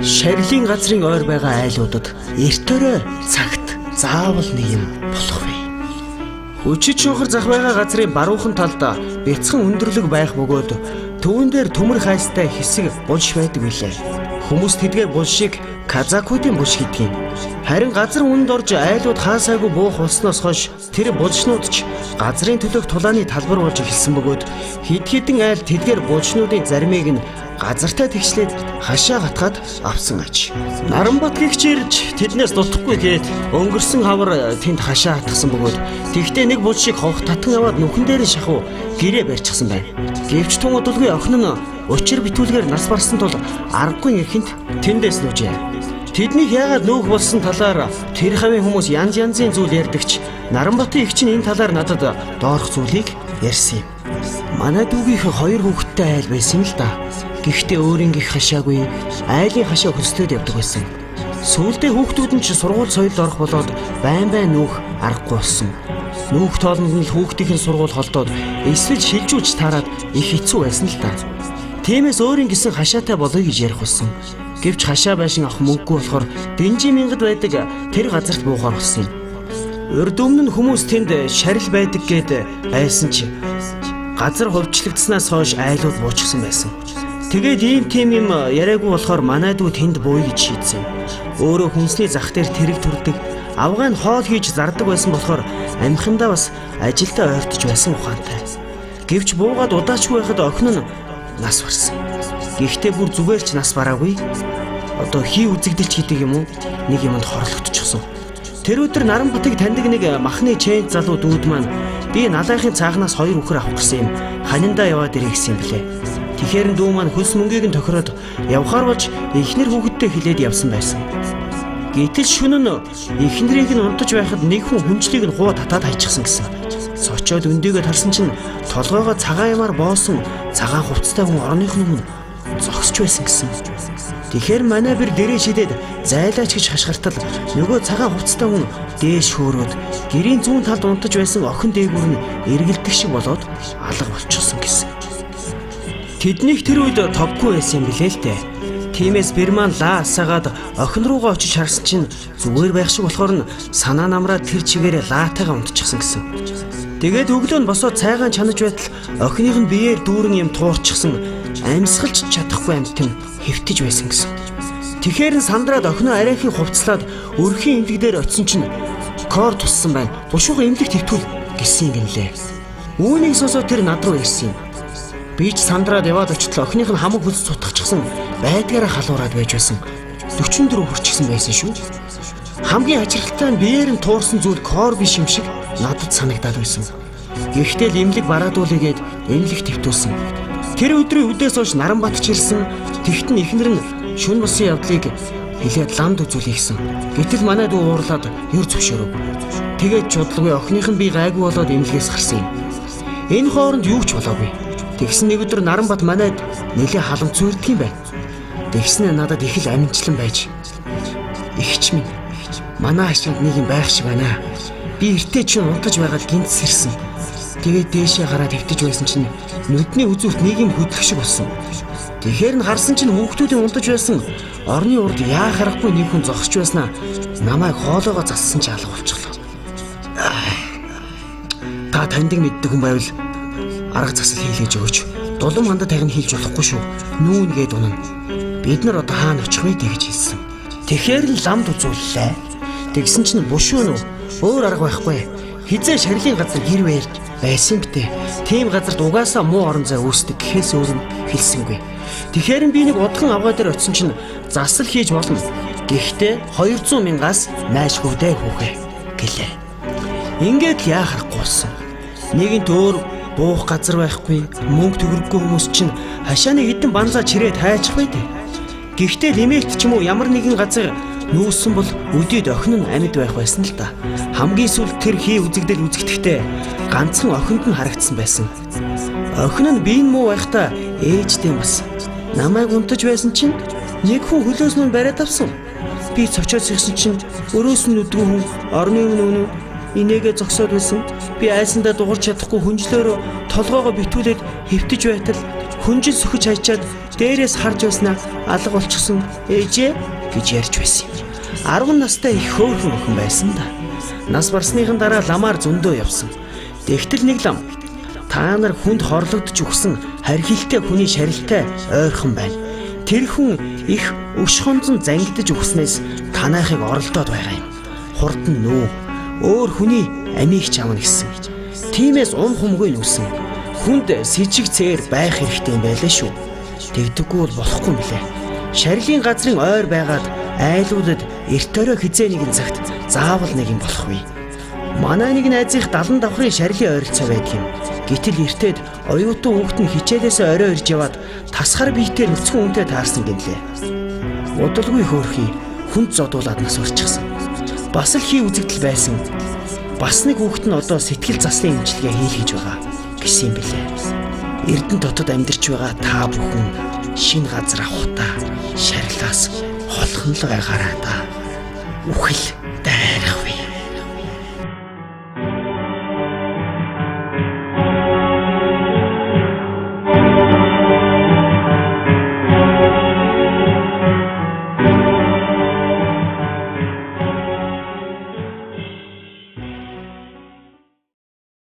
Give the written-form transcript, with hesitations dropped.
Шарилын газрын ойр байгаа айлуудад эртөөрөө цагт заавал нэг юм болох вэ. Хүчит шунхар зах байгаа газрын баруухан талд бяцхан өндөрлөг байх бөгөөд түүн дээр төмөр хайстай хэсэг булш байдаг билээ. Хүмүүс тэдгээр булшийг казакуудын булш гэдгийг. Харин газар үнэнд орж айлууд хаасаагүй буух болсноос хойш тэр булшнууд ч газрын төлөөх тулааны талбар болж эхэлсэн бөгөөд хэд хэдэн айл тэдгээр булшнуудын заримыг нь газартай тэгшлээд хашаа гатгаад авсан аж. Наранбат гихчирж тэднээс дутхгүй гээд өнгөрсөн хавар тэнд хашаа хатгсан бөгөөд тэгтээ нэг булшийг ховх татан яваад нүхэн дээр нь шахуу гэрээ барьчихсан байна. Гэвч тун удалгүй охин нь учир битүүлгээр нас барсан тул аргагүй ихэнд тэндээс нүжээ. Тэднийг яагаад нүүх болсон талаар тэр хавийн хүмүүс янз янзын зүйл ярьдагч Наранбатын эгч нь энэ талаар надад доорх зүйлийг ярьсан юм. Манай дүүгийнх 2 хүүхэдтэй айл байсан л да. Гэхдээ өөрийн гих хашаагүй айлын хашаа хөслөөд явдаг байсан. Сүүлдээ хүүхдүүд нь ч сургууль соёлд орох болоод байн нүүх аргагүй болсон. Нүүх тоолонд нь хүүхдийн сургууль холдоод эсвэл шилжүүлж таарад их хэцүү байсан л да. Тиймээс өөрийн гисэн хашаатай болоё гэж ярих болсон. Гэвч хашаа байшин авах мөнгөгүй болохоор Дэнжи мянгад байдаг тэр газарт буухаар болсон юм. Урд өмнө нь хүмүүс тэнд шарил байдаг гэд айсан чи газар хувьчлагдсанаас хойш айлууд буучихсан байсан. Тэгээд ийм тийм юм яриаггүй болохоор манай дүү тэнд бууя гэж шийдсэн. Өөрөө хүнсний зах дээр тэрэг төрдөг, авгаан хоол хийж зардаг байсан болохоор амхиндаа бас ажилдаа ойртож байсан ухаантай. Гэвч буугаад удаачгүй байхад охин нь нас барсан. Гэхдээ бүр зүгээр ч нас бараагүй. Одоо хий үзэгдэлч хийдэг юм уу? Нэг юмд хорлогдчихсон. Тэр өдөр Наранбатыг таньдаг нэг махны чэйн залуу дүүд маань би налайхын цаахнаас 2 үхэр авах гэсэн юм. Ханиндаа яваад ирэх гэсэн юм блэ. Тэгэхээр дүү маань хөлс мөнгийг нь тохироод явхаар болж эхнэр хүүхэдтэй хилээд явсан байсан. Гэтэл шөнө нь эхнэрийг нь унтаж байхад нэг хүн хүнчлийг нь хуу татаад хайчихсан гэсэн. Сочоод өндийгөө тарсан чинь толгоогоо цагаан ямаар боосон цагаан хувцастай хүн орных нь зогсож байсан гэсэн. Тэгэхээр манай бэр дээрээ шидэд зайлаач гэж хашгиртал нөгөө цагаан хувцастай хүн дээш хөөрөөд гэрийн зүүн талд унтаж байсан охин дээгүүр нь эргэлдэх шиг болоод алга болчихсон гэсэн. Тэднийх тэр үед товгүй байсан юм билээ л дээ. Тиймээс Берман лаасаагаад охин руугаа очиж харсан чинь зүгээр байх шиг болохоор нь санаа намраад тэр чигээрээ лаатайгаа унтчихсан гэсэн. Тэгээд өглөө нь босоод цайгаан чанаж байтал охиных нь биеэр дүүрэн юм туурчихсан амьсгалж чадахгүй амт нь хэвтэж байсан гэсэн. Тэгэхээр сандраад охиноо арайхийн хувцлаад өрхийн эмнэлэг дээр очисон чинь кор туссан байна. Бушууга эмнэлэг твтүүл гэсэн юм лээ. Үүнийг сонсоод тэр над руу ирсэн юм. Би ч сандраад яваад очихлоо охиных нь хамаг хөлс цутгахчихсан байдгаараа халуураад байж байсан. 44 хүрчихсэн байсан шүү. Хамгийн ажиргалтай нь биеэр нь туурсан зүйл кор биш юм шиг надад санагдаад байсан. Гэхдээ л эмнэлэг бараадуулъя гэд эмнэлэг твтүүлсэн. Тэр өдрийн үдээс хойш Наранбат ч ирсэн. Тэгт нь эхнэр нь шүн бусын явдлыг хэлээд ламд үзүүлэх гэсэн. Гэтэл манай дүү уурлаад ер зөвшөөрөв. Тэгээд чудлгүй охиных нь би гайгүй болоод эмнэлгээс гарсан юм. Энэ хооронд юу ч болоогүй. Тэгсэн нэг өдөр Наранбат манайд нэлээ халамж зүрдэг юм байна. Тэгснэ надад их л аминчлан байж. Игч минь манай хашинд нэг юм байх шиг байна. Би эртээ чинь унтаж байгаад гинт сэрсэн. Тэгээд дээшээ гараад хөвтөж байсан чинь нүдний үзүүрт нэг юм хөдлөх шиг болсон. Тэгэхээр нь харсан чинь хүүхдүүдийн унтаж байсан орны урд яа харахгүй нэг хүн зогсож байснаа намайг хоолоогоо зассан чи алга болчихлоо. Та таньдаг мэддэг хүн байвал арга засал хийлгэж өгөөч. Дулам хандад тагна хийлж болохгүй шүү. Нүүн гээд унана. Бид нар одоо хаана очих вэ гэж хэлсэн. Тэгэхээр л ламд үзүүллээ. Тэгсэн чинь бушуу нь өөр арга байхгүй. Хизээ шарилын газар гэр барьж байсан битээ. Тийм газарт угаасаа муу орон зай үүсдэг гэхээс өөр нь хэлсэнгүй. Тэгэхээр би нэг удхан авгаа дээр очисон чинь засал хийж болно. Гэхдээ 200 мянгаас наашгүй дээ хүүхээ гэлээ. Ингээд л яа харахгүй болсон. Нэгэнт өөр буух газар байхгүй, мөнгө төгрөггүй хүмүүс чинь хашааны хідэн банзаа чирээд хайчих байдэ. Гэхдээ лимэлт ч юм уу ямар нэгэн газар нүүсэн бол өдөөд охин нь амьд байх байсан л да. Хамгийн сүүлд тэр хий үзэгдэл үзэгдэхдээ ганцхан охинд нь харагдсан байсан. Охин нь биеийн муу байхдаа ээжтэй бас намайг унтаж байсан чинь нэг хүн хөлөөс нь бариад авсан. Би цочоос ирсэн чинь өрөөс нь өдгөө хүн орны өмнө инээгээ зогсоод байсан. Би айсандаа дуурч чадахгүй хүнжлөөрөө толгоогоо битүүлээд хэвтэж байтал хүнжил сөхөж хайчаад дээрээс харж байснаа алга болчихсон ээжээ гэж ярьж байсан юм. 10 настай их хөөрхөн охин байсан да. Нас барсныхан дараа ламаар зөндөө явсан. Тэгтэл нэг лам та нар хүнд хорлогдож өгсөн хархилтэй хүний шарилтай ойрхон байна. Тэр хүн их өш хонзон зангидж өгснээс танайхыг оролдоод байгаа юм. Хурдан нүү өөр хүний амийг ч авна гэсэн. Тиймээс хумгүй нүсэн. Хүнд сэжиг цээр байх хэрэгтэй юм байлаа шүү. Тэгдэггүй бол болохгүй мөлий. Шарилийн газрын ойр байгаад айлуудад эрт өрөө хизээ нэгэн цагт заавал нэг юм болох вэ. Манай нэг найзынх 70 давхрын шарилын ойролцоо байдаг юм. Гэтэл эртээд оюутан хүүхэд нь хичээлээсээ орой ирж яваад тасгар биетээр нүцгэн үнтэй таарсан гинлээ. Удалгүй хөөрхий хүнд зодуулаад нас урчихсан. Бас л хий үзэгдэл байсан. Бас нэг хүүхэд нь одоо сэтгэл заслын эмчилгээ хийлгэж байгаа гэсэн юм билээ. Эрдэнэ дотод амьдарч байгаа та бүхэн шинэ газар авахтаа шарилаас холхон л байгаарай да. Үхэл